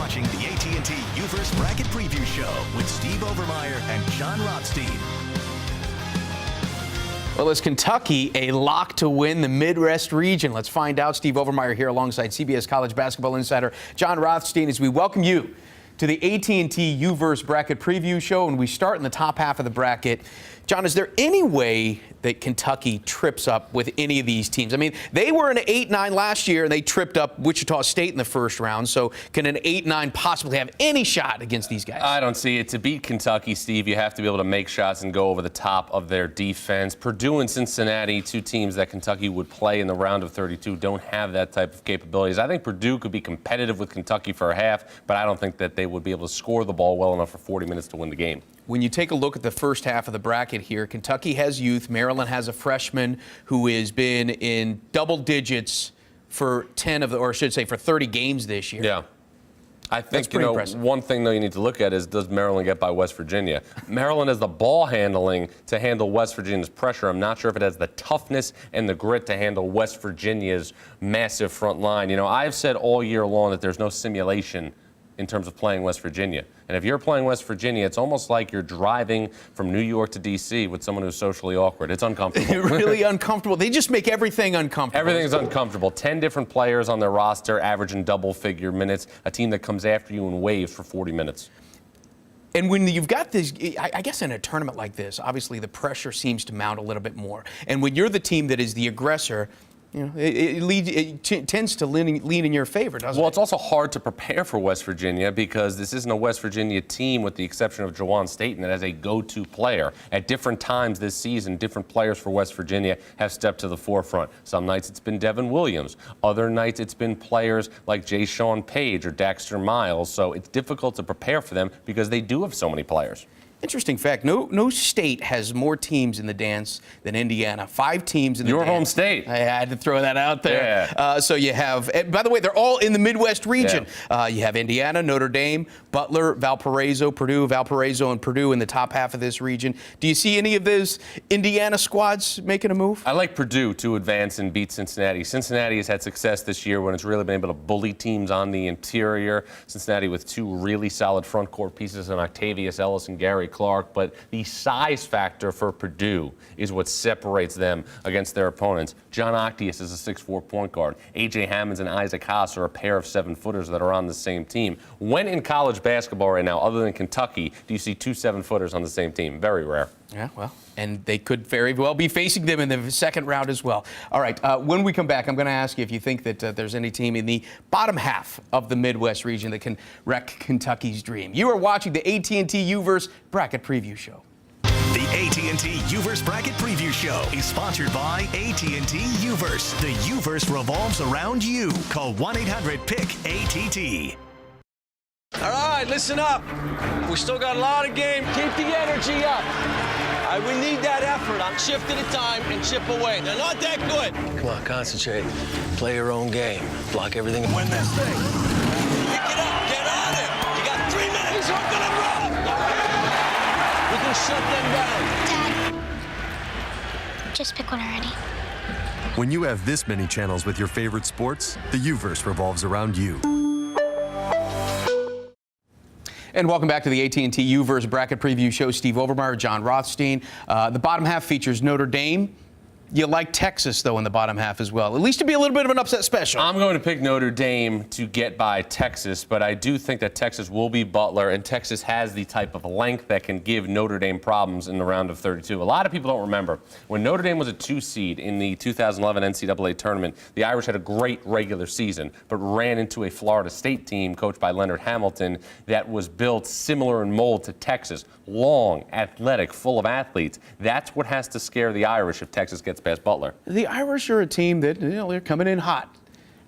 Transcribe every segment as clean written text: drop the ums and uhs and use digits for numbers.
watching the AT&T U-verse Bracket Preview Show with Steve Overmeyer and John Rothstein. Well, is Kentucky a lock to win the Midwest region? Let's find out. Steve Overmeyer here alongside CBS College Basketball Insider John Rothstein as we welcome you to the AT&T U-verse Bracket Preview Show. And we start in the top half of the bracket. John, is there any way that Kentucky trips up with any of these teams? I mean, they were in an 8-9 last year, and they tripped up Wichita State in the first round. So can an 8-9 possibly have any shot against these guys? I don't see it. To beat Kentucky, Steve, you have to be able to make shots and go over the top of their defense. Purdue and Cincinnati, two teams that Kentucky would play in the round of 32, don't have that type of capabilities. I think Purdue could be competitive with Kentucky for a half, but I don't think that they would be able to score the ball well enough for 40 minutes to win the game. When you take a look at the first half of the bracket here, Kentucky has youth. Maryland has a freshman who has been in double digits for 10 of the, or I should say for 30 games this year. Yeah. I think, impressive. one thing, though, you need to look at is, does Maryland get by West Virginia? Maryland has the ball handling to handle West Virginia's pressure. I'm not sure if it has the toughness and the grit to handle West Virginia's massive front line. I've said all year long that there's no simulation in terms of playing West Virginia. And if you're playing West Virginia, it's almost like you're driving from New York to D.C. with someone who's socially awkward. It's uncomfortable. Really uncomfortable. They just make everything uncomfortable. Everything's uncomfortable. 10 different players on their roster, averaging double-figure minutes, a team that comes after you in waves for 40 minutes. And when you've got this, I guess in a tournament like this, obviously the pressure seems to mount a little bit more. And when you're the team that is the aggressor, it tends to lean in your favor, doesn't it? Well, it's also hard to prepare for West Virginia because this isn't a West Virginia team, with the exception of Jawan Staten, that has a go-to player. At different times this season, different players for West Virginia have stepped to the forefront. Some nights it's been Devin Williams. Other nights it's been players like Jay Sean Page or Daxter Miles. So it's difficult to prepare for them because they do have so many players. Interesting fact, no state has more teams in the dance than Indiana. 5 teams in the dance. Your home state. I had to throw that out there. Yeah. So you have, by the way, they're all in the Midwest region. Yeah. You have Indiana, Notre Dame, Butler, Valparaiso, Purdue, Valparaiso, and Purdue in the top half of this region. Do you see any of those Indiana squads making a move? I like Purdue to advance and beat Cincinnati. Cincinnati has had success this year when it's really been able to bully teams on the interior. Cincinnati with 2 really solid front court pieces in Octavius Ellis and Gary Clark, but the size factor for Purdue is what separates them against their opponents. John Octius is a 6'4" point guard. A.J. Hammonds and Isaac Haas are a pair of 7-footers that are on the same team. When in college basketball right now, other than Kentucky, do you see 2 7-footers on the same team? Very rare. Yeah, well, and they could very well be facing them in the second round as well. All right, when we come back, I'm going to ask you if you think that there's any team in the bottom half of the Midwest region that can wreck Kentucky's dream. You are watching the AT&T U-verse Bracket Preview Show. The AT&T U-verse Bracket Preview Show is sponsored by AT&T U-verse. The U-verse revolves around you. Call 1-800-PICK-ATT. All right, listen up. We still got a lot of game. Keep the energy up. We need that effort on shift at a time and chip away. They're not that good. Come on, concentrate. Play your own game. Block everything. Win this thing. Pick it up. Get on it. You got 3 minutes. We're going to run. We can shut them down. Dad, just pick one already. When you have this many channels with your favorite sports, the U-verse revolves around you. And welcome back to the AT&T U-verse Bracket Preview Show. Steve Overmeyer, John Rothstein. The bottom half features Notre Dame. You like Texas, though, in the bottom half as well, at least to be a little bit of an upset special. I'm going to pick Notre Dame to get by Texas, but I do think that Texas will be Butler, and Texas has the type of length that can give Notre Dame problems in the round of 32. A lot of people don't remember, when Notre Dame was a 2 seed in the 2011 NCAA tournament, the Irish had a great regular season, but ran into a Florida State team coached by Leonard Hamilton that was built similar in mold to Texas. Long, athletic, full of athletes. That's what has to scare the Irish if Texas gets past Butler. The Irish are a team that, they're coming in hot.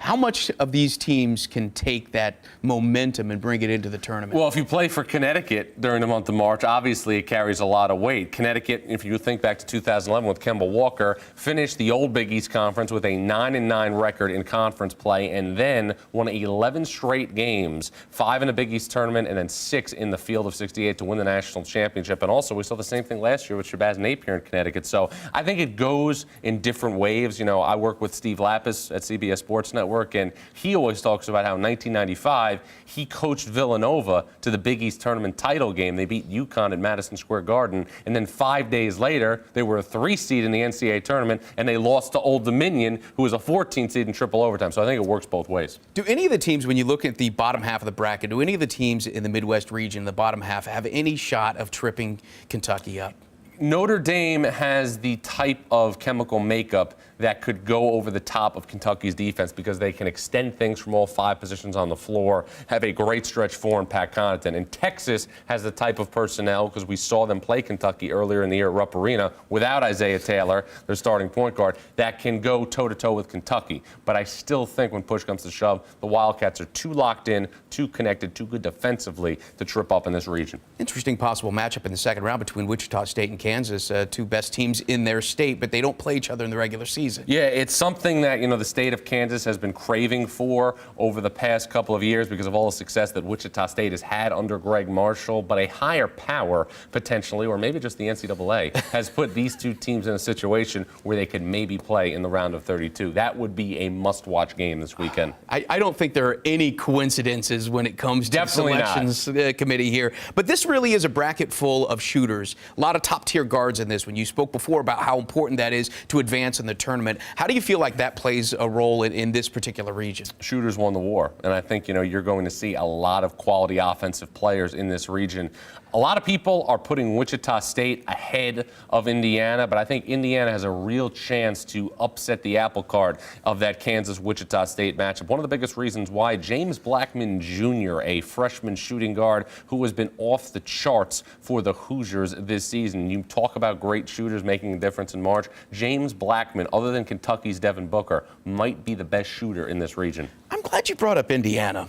How much of these teams can take that momentum and bring it into the tournament? Well, if you play for Connecticut during the month of March, obviously it carries a lot of weight. Connecticut, if you think back to 2011 with Kemba Walker, finished the old Big East Conference with a 9-9 record in conference play and then won 11 straight games, 5 in the Big East tournament and then 6 in the field of 68 to win the national championship. And also we saw the same thing last year with Shabazz Napier in Connecticut. So I think it goes in different waves. I work with Steve Lapis at CBS Sports Network. Network, and he always talks about how in 1995 he coached Villanova to the Big East tournament title game. They beat UConn at Madison Square Garden, and then 5 days later they were a 3 seed in the NCAA tournament, and they lost to Old Dominion, who was a 14 seed in triple overtime. So I think it works both ways. Do any of the teams, when you look at the bottom half of the bracket, do any of the teams in the Midwest region, the bottom half, have any shot of tripping Kentucky up? Notre Dame has the type of chemical makeup that could go over the top of Kentucky's defense because they can extend things from all 5 positions on the floor, have a great stretch 4 in Pat Connaughton. And Texas has the type of personnel, because we saw them play Kentucky earlier in the year at Rupp Arena without Isaiah Taylor, their starting point guard, that can go toe-to-toe with Kentucky. But I still think when push comes to shove, the Wildcats are too locked in, too connected, too good defensively to trip up in this region. Interesting possible matchup in the second round between Wichita State and Kansas, 2 best teams in their state, but they don't play each other in the regular season. Yeah, it's something that, the state of Kansas has been craving for over the past couple of years because of all the success that Wichita State has had under Greg Marshall. But a higher power, potentially, or maybe just the NCAA, has put these 2 teams in a situation where they could maybe play in the round of 32. That would be a must-watch game this weekend. I don't think there are any coincidences when it comes to the selections committee here. But this really is a bracket full of shooters. A lot of top-tier guards in this one. You spoke before about how important that is to advance in the tournament. How do you feel like that plays a role in this particular region? Shooters won the war, and I think you're going to see a lot of quality offensive players in this region. A lot of people are putting Wichita State ahead of Indiana, but I think Indiana has a real chance to upset the apple cart of that Kansas-Wichita State matchup. One of the biggest reasons why James Blackman Jr., a freshman shooting guard who has been off the charts for the Hoosiers this season. You talk about great shooters making a difference in March. James Blackman, other than Kentucky's Devin Booker, might be the best shooter in this region. I'm glad you brought up Indiana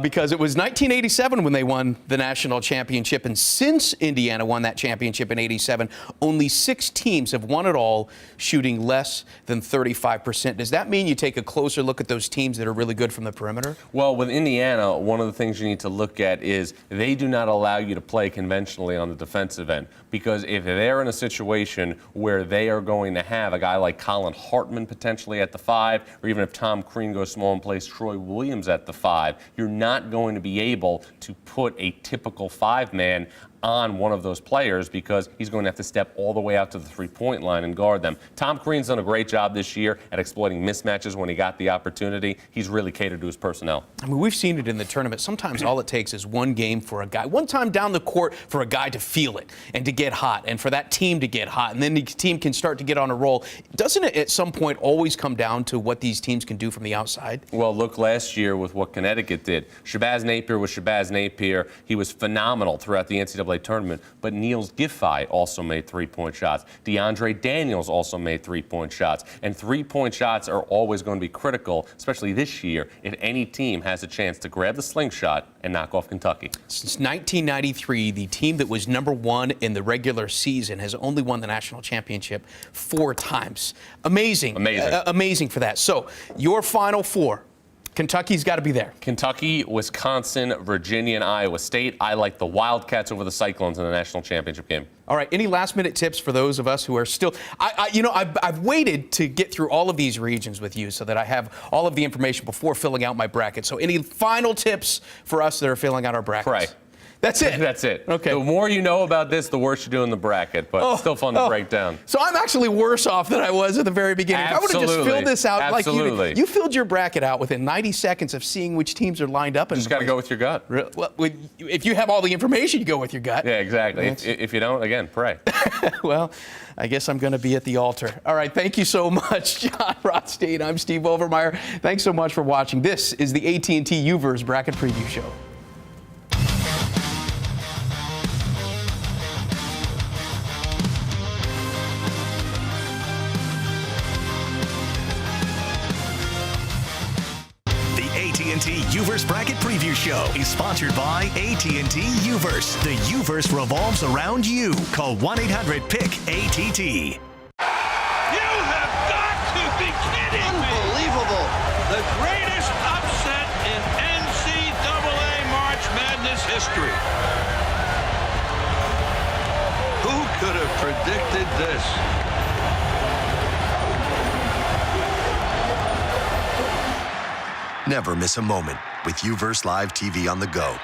because it was 1987 when they won the national championship. And since Indiana won that championship in '87, only 6 teams have won it all shooting less than 35%. Does that mean you take a closer look at those teams that are really good from the perimeter? Well, with Indiana, one of the things you need to look at is they do not allow you to play conventionally on the defensive end. Because if they're in a situation where they are going to have a guy like Colin Hartman potentially at the 5, or even if Tom Crean goes small and plays Troy Williams at the 5, you're not going to be able to put a typical 5-man on one of those players because he's going to have to step all the way out to the three-point line and guard them. Tom Crean's done a great job this year at exploiting mismatches when he got the opportunity. He's really catered to his personnel. I mean, we've seen it in the tournament. Sometimes all it takes is one game for a guy, one time down the court for a guy to feel it and to get hot, and for that team to get hot, and then the team can start to get on a roll. Doesn't it at some point always come down to what these teams can do from the outside? Well, look last year with what Connecticut did. Shabazz Napier was Shabazz Napier. He was phenomenal throughout the NCAA tournament, but Niels Giffey also made three-point shots. DeAndre Daniels also made three-point shots. And three-point shots are always going to be critical, especially this year, if any team has a chance to grab the slingshot and knock off Kentucky. Since 1993, the team that was number 1 in the regular season has only won the national championship 4 times. Amazing. Amazing for that. So, your Final Four. Kentucky's got to be there. Kentucky, Wisconsin, Virginia, and Iowa State. I like the Wildcats over the Cyclones in the national championship game. All right. Any last-minute tips for those of us who are still? I've waited to get through all of these regions with you so that I have all of the information before filling out my bracket. So, any final tips for us that are filling out our brackets? Pray. That's it? That's it. Okay. The more you know about this, the worse you do in the bracket, but it's still fun to break down. So I'm actually worse off than I was at the very beginning. Absolutely. If I would have just filled this out Absolutely. like you did. You filled your bracket out within 90 seconds of seeing which teams are lined up. You just got to go with your gut. Well, if you have all the information, you go with your gut. Yeah, exactly. If you don't, again, pray. Well, I guess I'm going to be at the altar. All right, thank you so much, John Rothstein. I'm Steve Overmeyer. Thanks so much for watching. This is the AT&T U-verse Bracket Preview Show. AT&T U-verse Bracket Preview Show is sponsored by AT&T U-verse. The U-verse revolves around you. Call 1-800-PICK-ATT. You have got to be kidding me! Unbelievable! The greatest upset in NCAA March Madness history. Who could have predicted this? Never miss a moment with UVerse Live TV on the go.